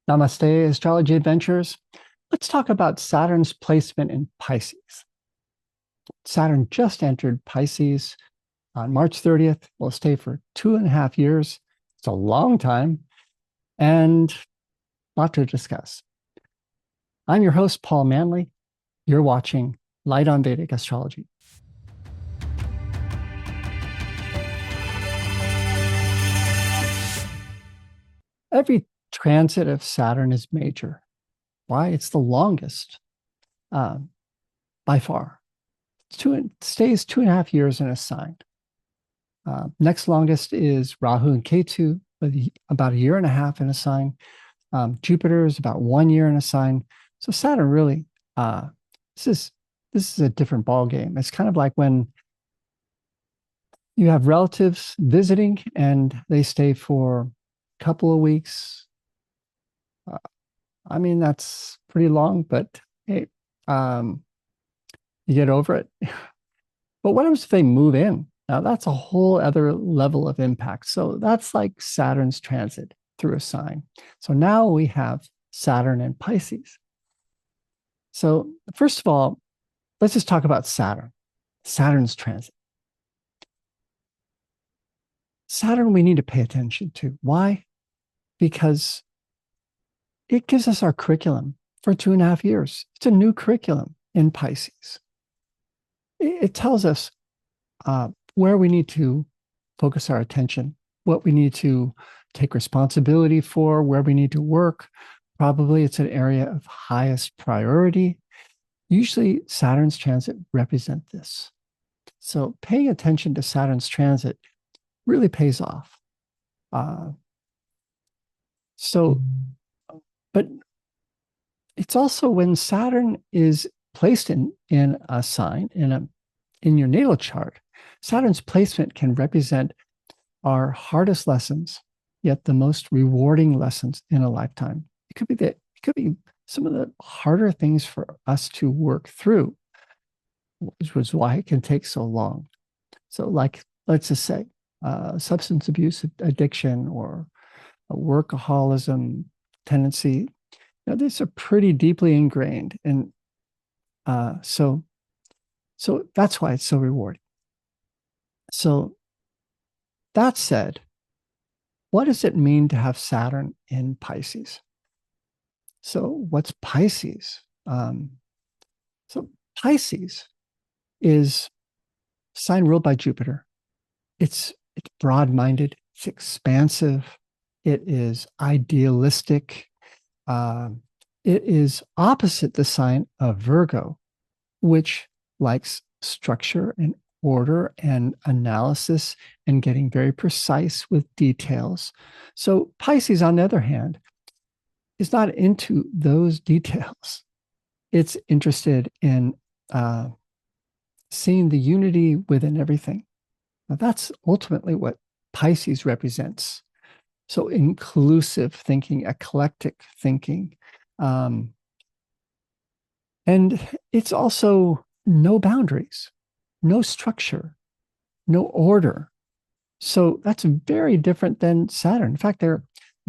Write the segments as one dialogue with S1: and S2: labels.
S1: Namaste, astrology adventurers. Let's talk about Saturn's placement in Pisces. Saturn just entered Pisces on March 30th. Will stay for 2.5 years. It's a long time and a lot to discuss. I'm your host, Paul Manley. You're watching Light on Vedic Astrology. Every transit of Saturn is major. Why? It's the longest by far. It stays 2.5 years in a sign. Next longest is Rahu and Ketu, with about 1.5 years in a sign. Jupiter is about 1 year in a sign. So Saturn really, this is a different ball game. It's kind of like when you have relatives visiting and they stay for a couple of weeks. I mean, that's pretty long, but hey, you get over it. But what happens if they move in? Now, that's a whole other level of impact. So that's like Saturn's transit through a sign. So now we have Saturn and Pisces. So first of all, let's just talk about Saturn, Saturn's transit. Saturn, we need to pay attention to. Why? Because it gives us our curriculum for 2.5 years. It's a new curriculum in Pisces. It tells us where we need to focus our attention, what we need to take responsibility for, where we need to work. Probably it's an area of highest priority. Usually Saturn's transit represent this. So paying attention to Saturn's transit really pays off. But it's also when Saturn is placed in a sign, in your natal chart, Saturn's placement can represent our hardest lessons, yet the most rewarding lessons in a lifetime. It could be some of the harder things for us to work through, which was why it can take so long. So, like, let's just say substance abuse addiction or a workaholism tendency. These are pretty deeply ingrained, and so that's why it's so rewarding. So that said, what does it mean to have Saturn in Pisces? So what's Pisces? So Pisces is a sign ruled by Jupiter. It's broad-minded, it's expansive, it is idealistic. It is opposite the sign of Virgo, which likes structure and order and analysis and getting very precise with details. So Pisces, on the other hand, is not into those details. It's interested in seeing the unity within everything. Now, that's ultimately what Pisces represents. So inclusive thinking, eclectic thinking. And it's also no boundaries, no structure, no order. So that's very different than Saturn. In fact, they're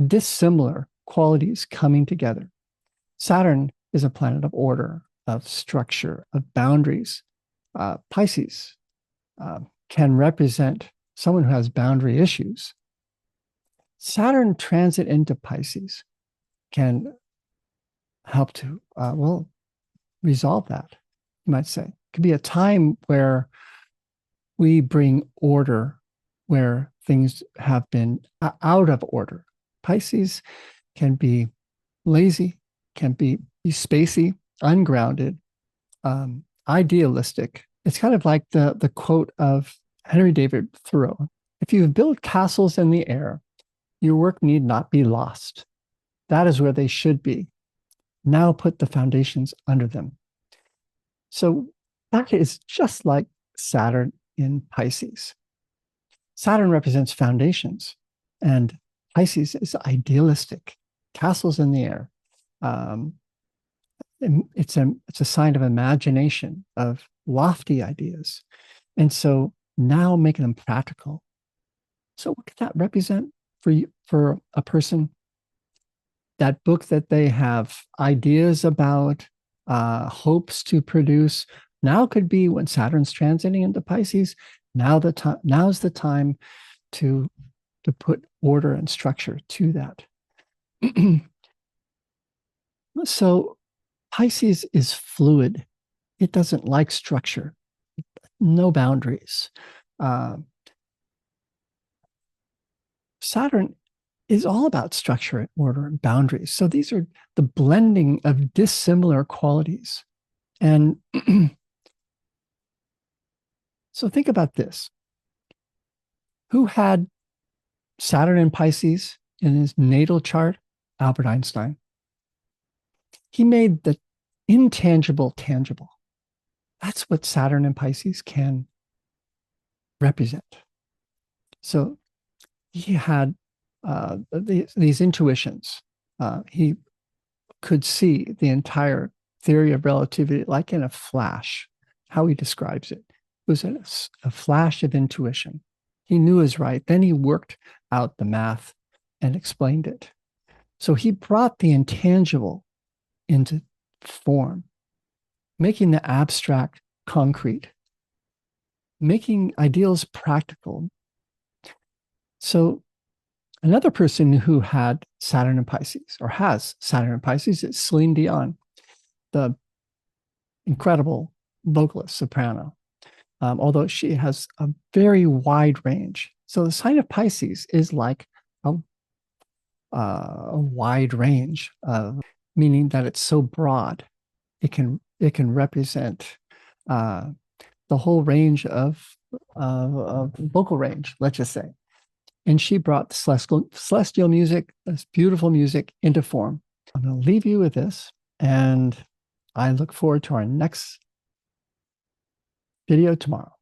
S1: dissimilar qualities coming together. Saturn is a planet of order, of structure, of boundaries. Pisces can represent someone who has boundary issues. Saturn transit into Pisces can help to, resolve that, you might say. It could be a time where we bring order where things have been out of order. Pisces can be lazy, can be spacey, ungrounded, idealistic. It's kind of like the quote of Henry David Thoreau. If you build castles in the air, your work need not be lost. That is where they should be. Now put the foundations under them. So that is just like Saturn in Pisces. Saturn represents foundations, and Pisces is idealistic, castles in the air. It's a sign of imagination, of lofty ideas. And so now making them practical. So what could that represent for a person? that book that they have ideas about, hopes to produce, now could be when Saturn's transiting into Pisces. Now's the time to put order and structure to that. So Pisces is fluid. It doesn't like structure, no boundaries. Saturn is all about structure and order and boundaries. So these are the blending of dissimilar qualities. And so think about this. Who had Saturn and Pisces in his natal chart? Albert Einstein. He made the intangible tangible. That's what Saturn and Pisces can represent. So he had these intuitions. He could see the entire theory of relativity like in a flash, how he describes it. It was a flash of intuition. He knew his right. Then he worked out the math and explained it. So he brought the intangible into form, making the abstract concrete, making ideals practical. So another person who had Saturn and Pisces, or has Saturn and Pisces, is Celine Dion, the incredible vocalist, soprano, although she has a very wide range. So the sign of Pisces is like a wide range, meaning that it's so broad. It can represent the whole range of vocal range, let's just say. And she brought celestial music, this beautiful music, into form. I'm going to leave you with this, and I look forward to our next video tomorrow.